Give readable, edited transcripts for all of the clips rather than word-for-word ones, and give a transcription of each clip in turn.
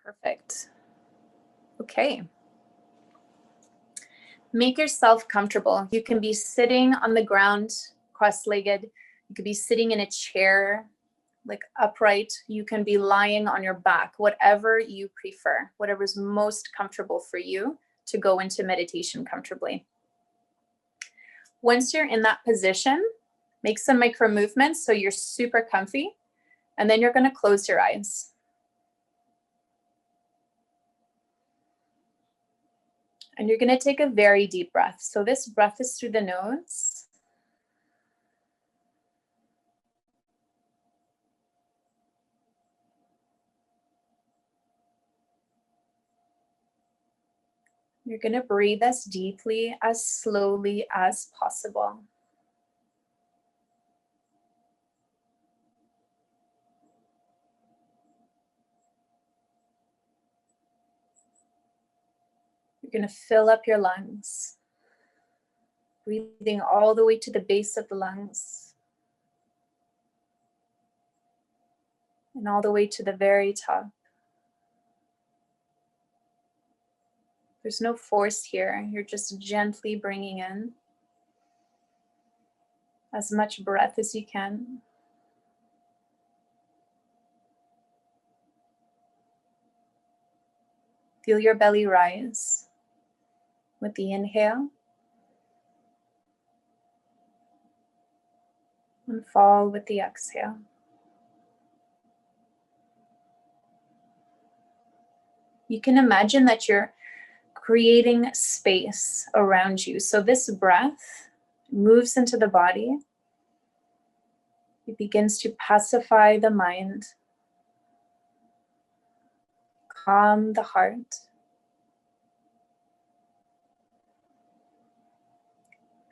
Perfect. Okay. Make yourself comfortable. You can be sitting on the ground, cross-legged. You could be sitting in a chair, like upright. You can be lying on your back, whatever you prefer, whatever's most comfortable for you to go into meditation comfortably. Once you're in that position, make some micro movements so you're super comfy, and then you're going to close your eyes. And you're going to take a very deep breath. So this breath is through the nose. You're going to breathe as deeply, as slowly as possible. You're going to fill up your lungs, breathing all the way to the base of the lungs and all the way to the very top. There's no force here. You're just gently bringing in as much breath as you can. Feel your belly rise with the inhale and fall with the exhale. You can imagine that you're creating space around you. So this breath moves into the body. It begins to pacify the mind, calm the heart,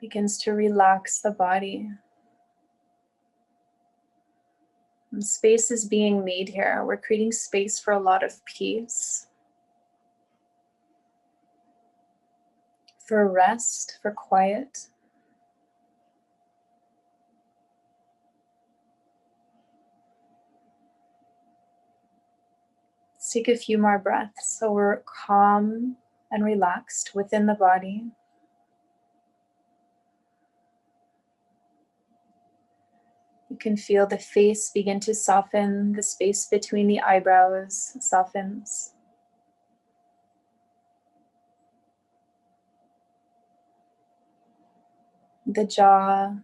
begins to relax the body. And space is being made here. We're creating space for a lot of peace, for rest, for quiet. Let's take a few more breaths so we're calm and relaxed within the body. You can feel the face begin to soften, the space between the eyebrows softens. The jaw,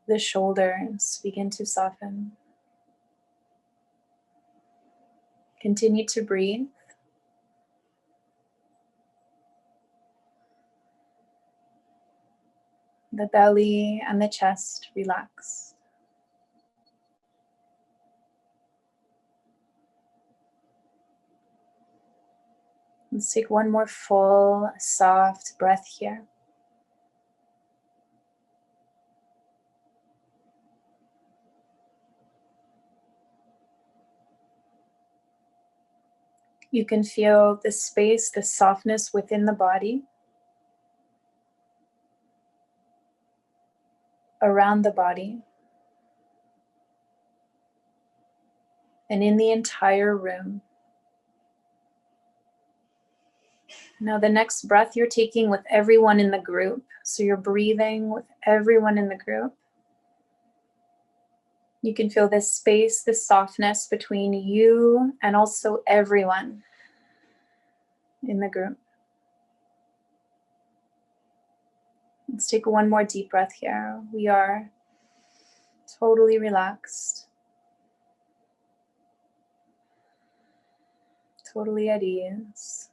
the shoulders begin to soften. Continue to breathe. The belly and the chest relax. Let's take one more full, soft breath here. You can feel the space, the softness within the body, around the body, and in the entire room. Now the next breath you're taking with everyone in the group. So you're breathing with everyone in the group. You can feel this space, this softness between you and also everyone in the group. Let's take one more deep breath here. We are totally relaxed, totally at ease.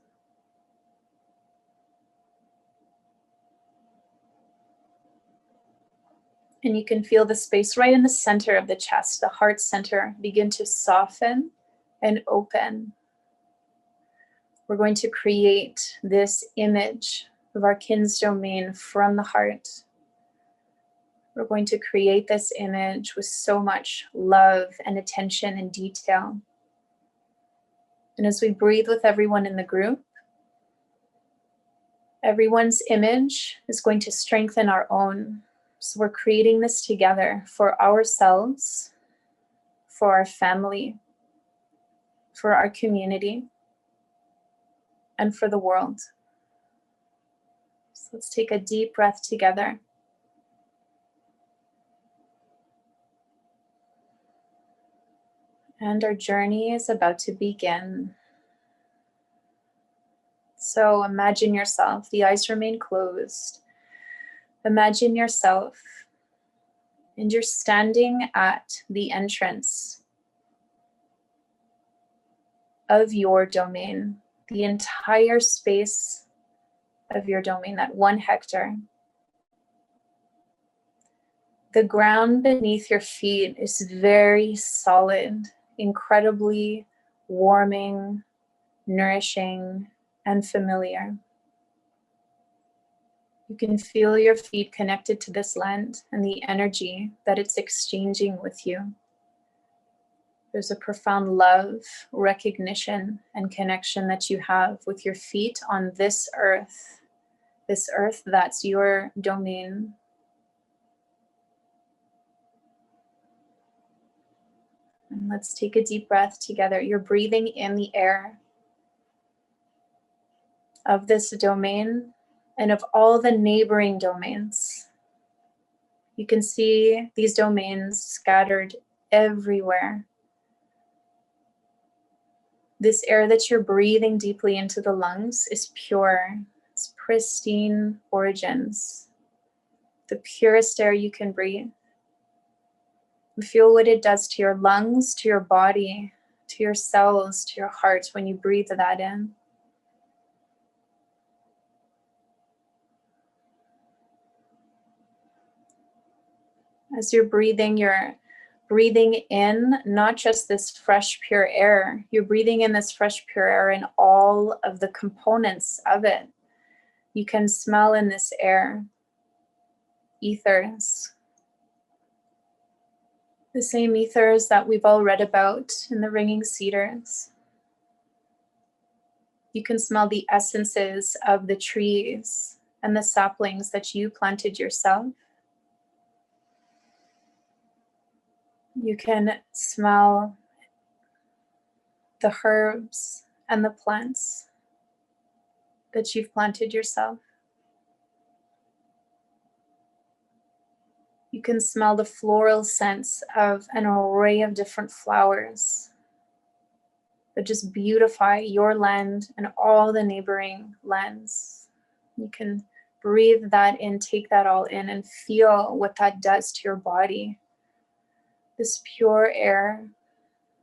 And you can feel the space right in the center of the chest, the heart center, begin to soften and open. We're going to create this image of our kin's domain from the heart. We're going to create this image with so much love and attention and detail. And as we breathe with everyone in the group, everyone's image is going to strengthen our own. So we're creating this together for ourselves, for our family, for our community. and for the world. So let's take a deep breath together. And our journey is about to begin. So imagine yourself, the eyes remain closed. Imagine yourself, and you're standing at the entrance of your domain, the entire space of your domain, that 1 hectare. The ground beneath your feet is very solid, incredibly warming, nourishing, and familiar. You can feel your feet connected to this land and the energy that it's exchanging with you. There's a profound love, recognition, and connection that you have with your feet on this earth that's your domain. And let's take a deep breath together. You're breathing in the air of this domain and of all the neighboring domains. You can see these domains scattered everywhere. This air that you're breathing deeply into the lungs is pure. It's pristine origins. The purest air you can breathe. Feel what it does to your lungs, to your body, to your cells, to your heart when you breathe that in. As you're breathing in not just this fresh, pure air, you're breathing in this fresh, pure air and all of the components of it. You can smell in this air ethers. The same ethers that we've all read about in the ringing cedars. You can smell the essences of the trees and the saplings that you planted yourself. You can smell the herbs and the plants that you've planted yourself. You can smell the floral scents of an array of different flowers that just beautify your land and all the neighboring lands. You can breathe that in, take that all in, and feel what that does to your body. This pure air.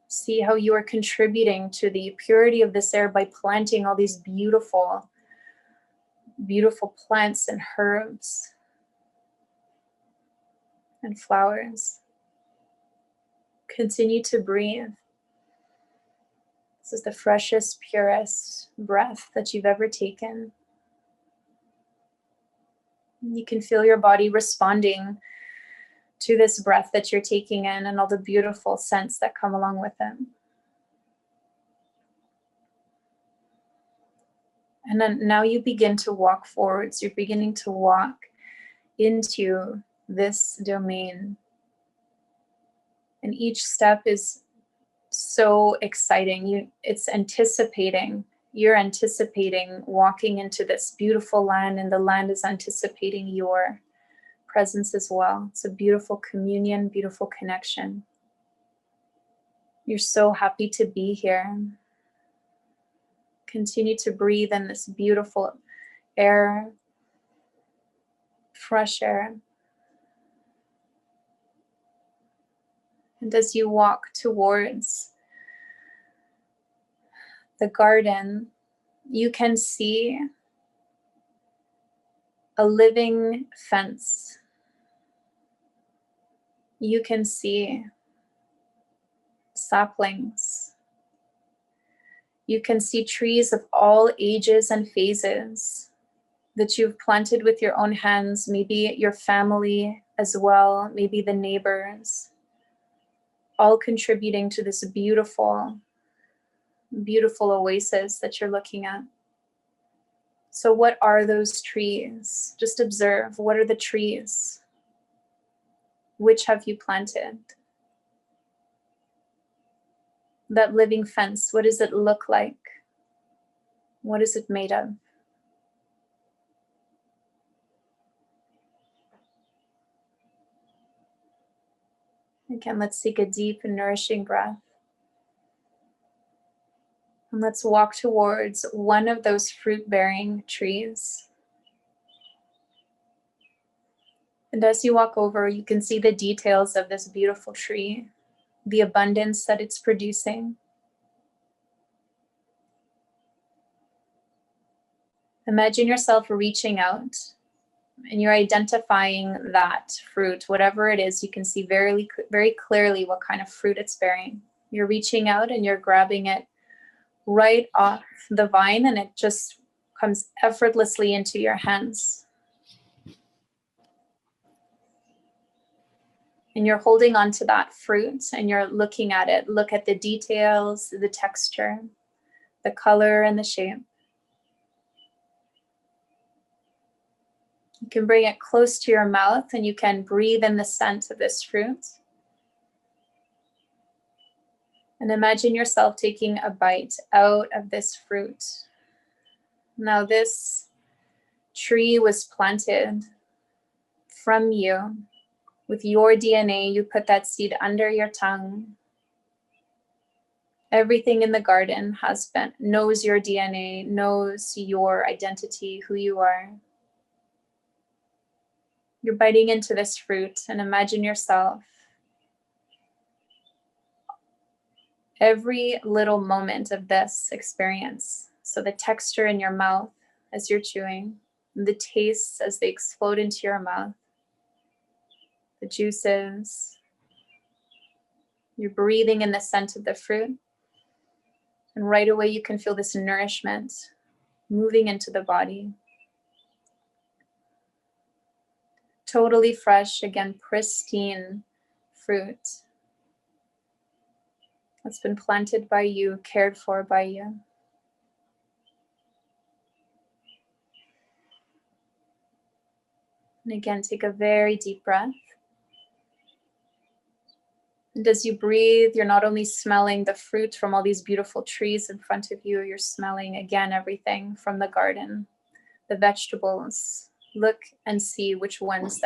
See how you are contributing to the purity of this air by planting all these beautiful, beautiful plants and herbs and flowers. Continue to breathe. This is the freshest, purest breath that you've ever taken. You can feel your body responding to this breath that you're taking in and all the beautiful scents that come along with it. And then now you begin to walk forwards. You're beginning to walk into this domain. And each step is so exciting. You're anticipating walking into this beautiful land, and the land is anticipating your presence as well. It's a beautiful communion, beautiful connection. You're so happy to be here. Continue to breathe in this beautiful air, fresh air. And as you walk towards the garden, you can see a living fence. You can see saplings. You can see trees of all ages and phases that you've planted with your own hands, maybe your family as well, maybe the neighbors, all contributing to this beautiful, beautiful oasis that you're looking at. So what are those trees? Just observe, what are the trees? Which have you planted? That living fence, what does it look like? What is it made of? Again, let's take a deep and nourishing breath. And let's walk towards one of those fruit-bearing trees. And as you walk over, you can see the details of this beautiful tree, the abundance that it's producing. Imagine yourself reaching out and you're identifying that fruit, whatever it is. You can see very, very clearly what kind of fruit it's bearing. You're reaching out and you're grabbing it right off the vine, and it just comes effortlessly into your hands. And you're holding on to that fruit and you're looking at it. Look at the details, the texture, the color, and the shape. You can bring it close to your mouth and you can breathe in the scent of this fruit. And imagine yourself taking a bite out of this fruit. Now, this tree was planted from you. With your DNA, you put that seed under your tongue. Everything in the garden knows your DNA, knows your identity, who you are. You're biting into this fruit and imagine yourself every little moment of this experience. So the texture in your mouth as you're chewing, the tastes as they explode into your mouth, the juices. You're breathing in the scent of the fruit. And right away you can feel this nourishment moving into the body. Totally fresh, again, pristine fruit that's been planted by you, cared for by you. And again, take a very deep breath. And as you breathe, you're not only smelling the fruit from all these beautiful trees in front of you, you're smelling, again, everything from the garden, the vegetables. Look and see which ones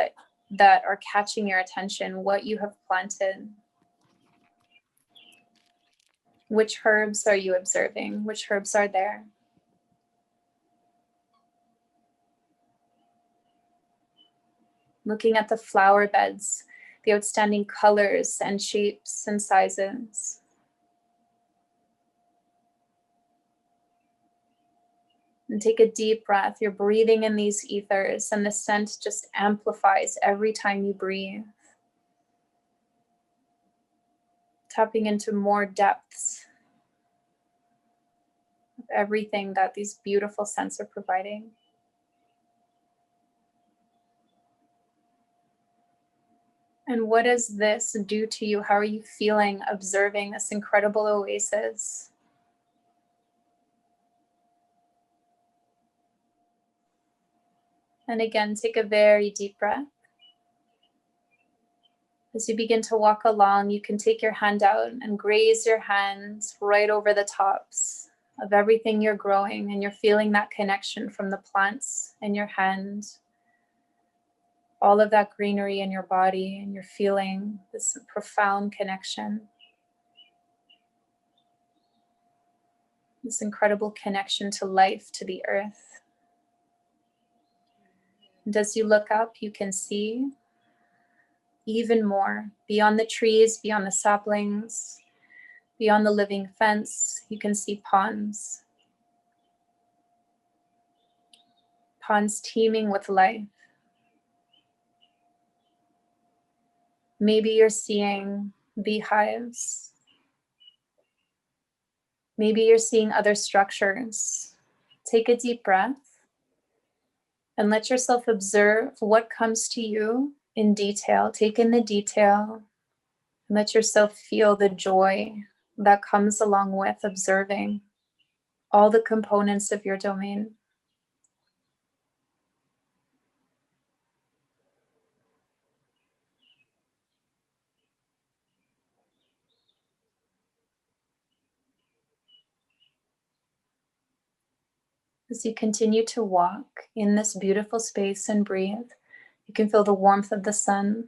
that are catching your attention, what you have planted. Which herbs are you observing? Which herbs are there? Looking at the flower beds, the outstanding colors and shapes and sizes. And take a deep breath. You're breathing in these ethers and the scent just amplifies every time you breathe. Tapping into more depths of everything that these beautiful scents are providing. And what does this do to you? How are you feeling observing this incredible oasis? And again, take a very deep breath. As you begin to walk along, you can take your hand out and graze your hands right over the tops of everything you're growing, and you're feeling that connection from the plants in your hand, all of that greenery in your body, and you're feeling this profound connection, this incredible connection to life, to the earth. And as you look up, you can see even more beyond the trees, beyond the saplings, beyond the living fence. You can see ponds. Ponds teeming with life. Maybe you're seeing beehives. Maybe you're seeing other structures. Take a deep breath and let yourself observe what comes to you in detail. Take in the detail and let yourself feel the joy that comes along with observing all the components of your domain. As you continue to walk in this beautiful space and breathe, you can feel the warmth of the sun.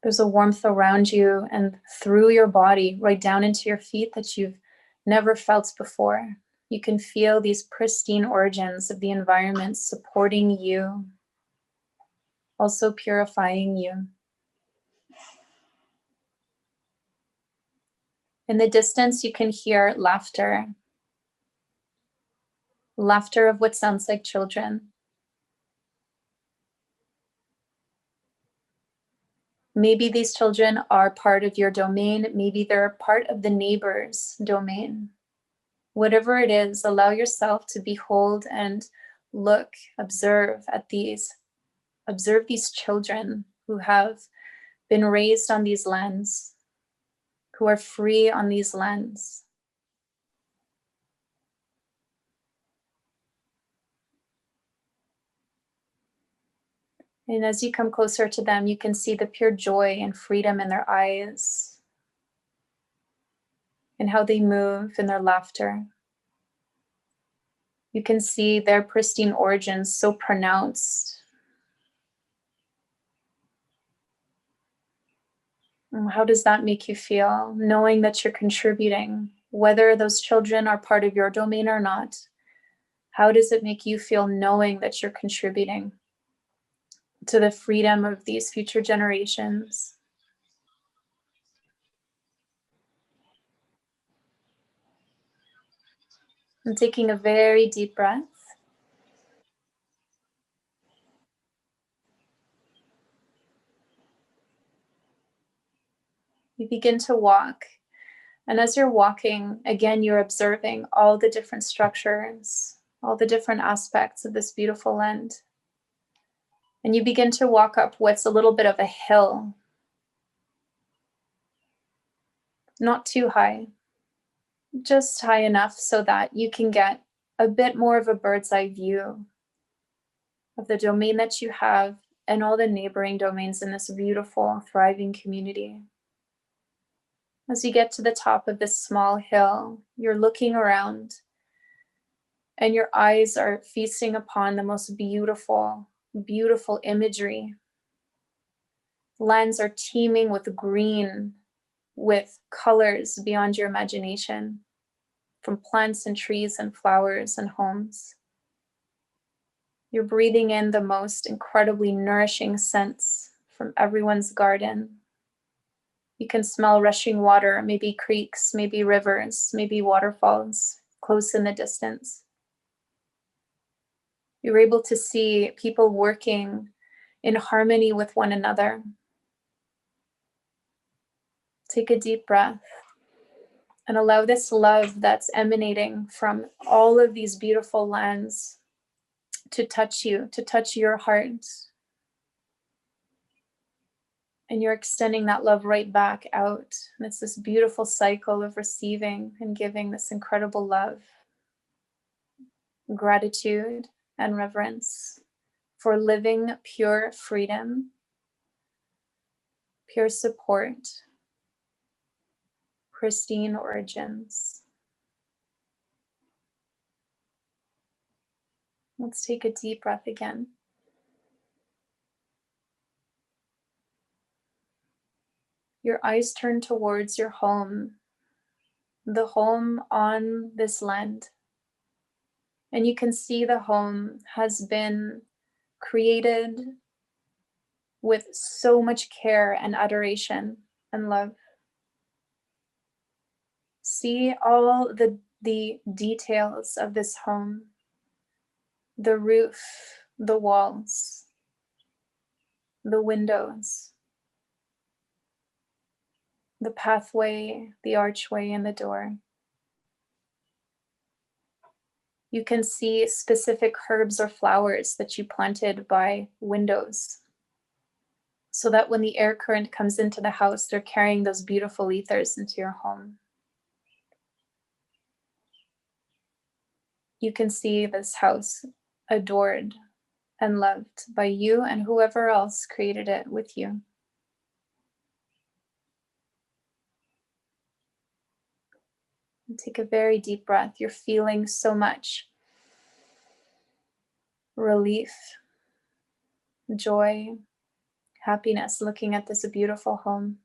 There's a warmth around you and through your body, right down into your feet that you've never felt before. You can feel these pristine origins of the environment supporting you, also purifying you. In the distance, you can hear laughter. Laughter of what sounds like children. Maybe these children are part of your domain. Maybe they're part of the neighbor's domain. Whatever it is, allow yourself to behold and look, observe these children who have been raised on these lands, who are free on these lands. And as you come closer to them, you can see the pure joy and freedom in their eyes and how they move in their laughter. You can see their pristine origins so pronounced. How does that make you feel, knowing that you're contributing, whether those children are part of your domain or not? How does it make you feel knowing that you're contributing to the freedom of these future generations? And taking a very deep breath. You begin to walk. And as you're walking, again, you're observing all the different structures, all the different aspects of this beautiful land. And you begin to walk up what's a little bit of a hill. Not too high, just high enough so that you can get a bit more of a bird's eye view of the domain that you have and all the neighboring domains in this beautiful, thriving community. As you get to the top of this small hill, you're looking around and your eyes are feasting upon the most beautiful, beautiful imagery. Lands are teeming with green, with colors beyond your imagination, from plants and trees and flowers and homes. You're breathing in the most incredibly nourishing scents from everyone's garden. You can smell rushing water, maybe creeks, maybe rivers, maybe waterfalls close in the distance. You're able to see people working in harmony with one another. Take a deep breath and allow this love that's emanating from all of these beautiful lands to touch you, to touch your heart. And you're extending that love right back out. And it's this beautiful cycle of receiving and giving this incredible love, gratitude, and reverence for living pure freedom, pure support, pristine origins. Let's take a deep breath again. Your eyes turn towards your home, the home on this land. And you can see the home has been created with so much care and adoration and love. See all the details of this home, the roof, the walls, the windows, the pathway, the archway, and the door. You can see specific herbs or flowers that you planted by windows, so that when the air current comes into the house, they're carrying those beautiful ethers into your home. You can see this house adored and loved by you and whoever else created it with you. And take a very deep breath. You're feeling so much relief, joy, happiness looking at this beautiful home.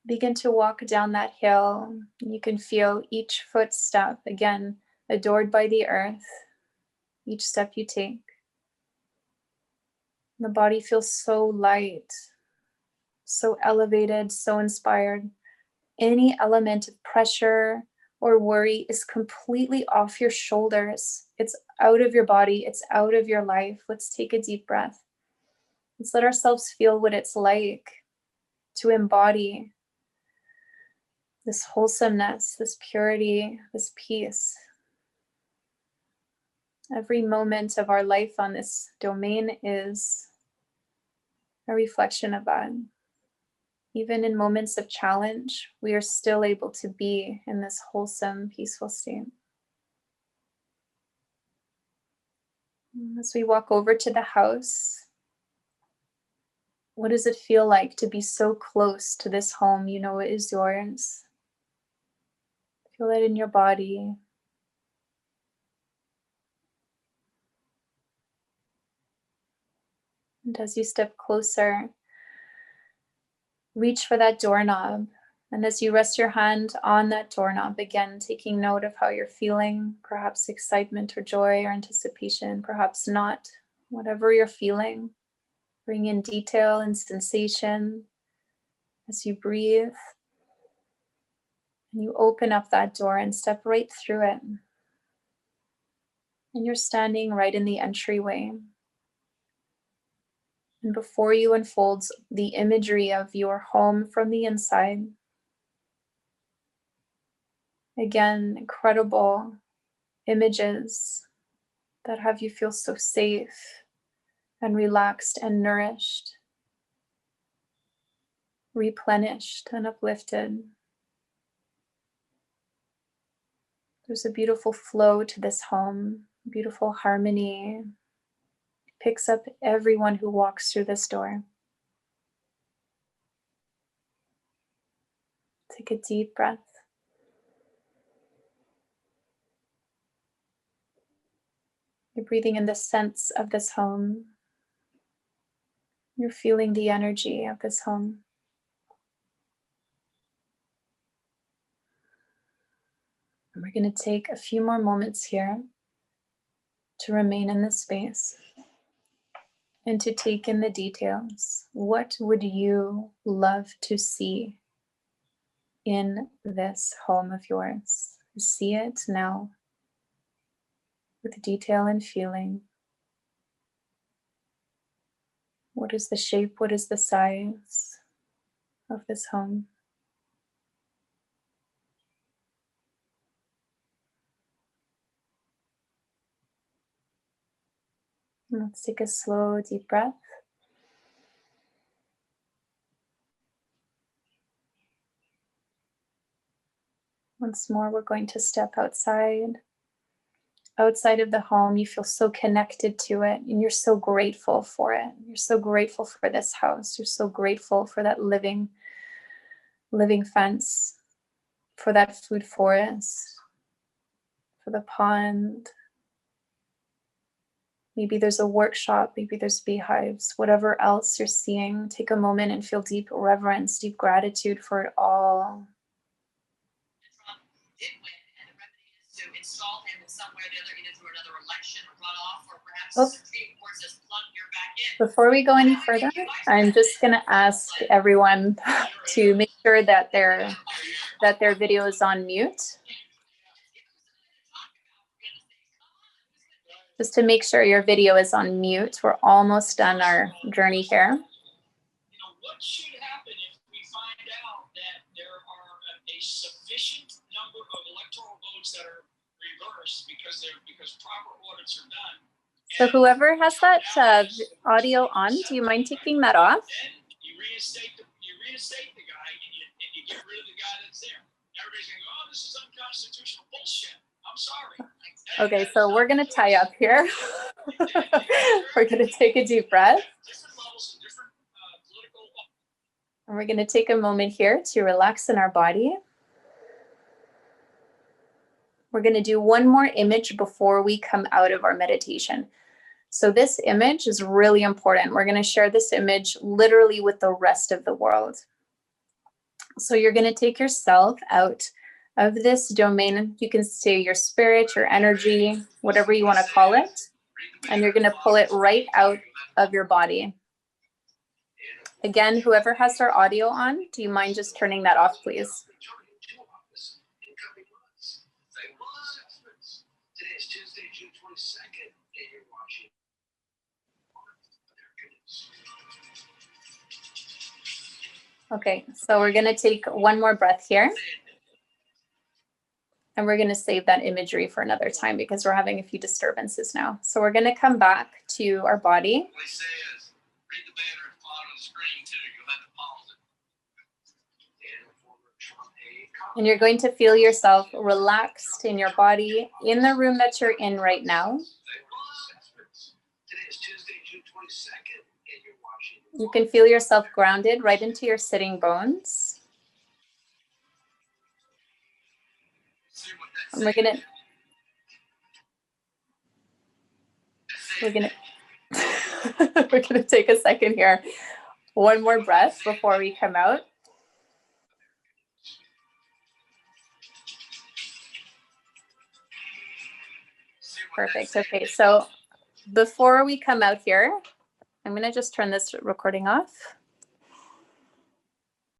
Begin to walk down that hill. You can feel each footstep, again, adored by the earth, each step you take. The body feels so light, so elevated, so inspired. Any element of pressure or worry is completely off your shoulders. It's out of your body, it's out of your life. Let's take a deep breath. Let's let ourselves feel what it's like to embody this wholesomeness, this purity, this peace. Every moment of our life on this domain is a reflection of that. Even in moments of challenge, we are still able to be in this wholesome, peaceful state. As we walk over to the house, what does it feel like to be so close to this home you know it is yours? Feel it in your body. And as you step closer, reach for that doorknob. And as you rest your hand on that doorknob, again, taking note of how you're feeling, perhaps excitement or joy or anticipation, perhaps not, whatever you're feeling. Bring in detail and sensation as you breathe. And you open up that door and step right through it. And you're standing right in the entryway. And before you unfolds the imagery of your home from the inside. Again, incredible images that have you feel so safe and relaxed and nourished, replenished and uplifted. There's a beautiful flow to this home, beautiful harmony. Picks up everyone who walks through this door. Take a deep breath. You're breathing in the sense of this home. You're feeling the energy of this home. And we're going to take a few more moments here to remain in this space and to take in the details. What would you love to see in this home of yours? See it now with detail and feeling. What is the shape? What is the size of this home? Let's take a slow, deep breath. Once more, we're going to step outside. Outside of the home, you feel so connected to it and you're so grateful for it. You're so grateful for this house. You're so grateful for that living fence, for that food forest, for the pond. Maybe there's a workshop, maybe there's beehives, whatever else you're seeing. Take a moment and feel deep reverence, deep gratitude for it all. Trump did win, and the remedy is to install him in some way or the other, either through another election or runoff, or perhaps the Supreme Court says, plug your back in. Before we go any further, I'm just going to ask everyone to make sure that their video is on mute. Just to make sure your video is on mute. We're almost done our journey here. What should happen if we find out that there are a sufficient number of electoral votes that are reversed because proper audits are done? So whoever has that audio on, do you mind taking that off? Then you reinstate the guy and you get rid of the guy that's there. Everybody's going to go, oh, this is unconstitutional bullshit. I'm sorry. Okay, so we're going to tie up here. We're going to take a deep breath. Different levels and different And we're going to take a moment here to relax in our body. We're going to do one more image before we come out of our meditation. So this image is really important. We're going to share this image literally with the rest of the world. So you're going to take yourself out of this domain. You can say your spirit, your energy, whatever you want to call it. And you're going to pull it right out of your body. Again, whoever has their audio on, do you mind just turning that off, please? Okay, so we're going to take one more breath here. And we're going to save that imagery for another time because we're having a few disturbances now. So we're going to come back to our body. And you're going to feel yourself relaxed in your body in the room that you're in right now. You can feel yourself grounded right into your sitting bones. And we're gonna take a second here. One more breath before we come out. Perfect. Okay, so before we come out here, I'm going to just turn this recording off.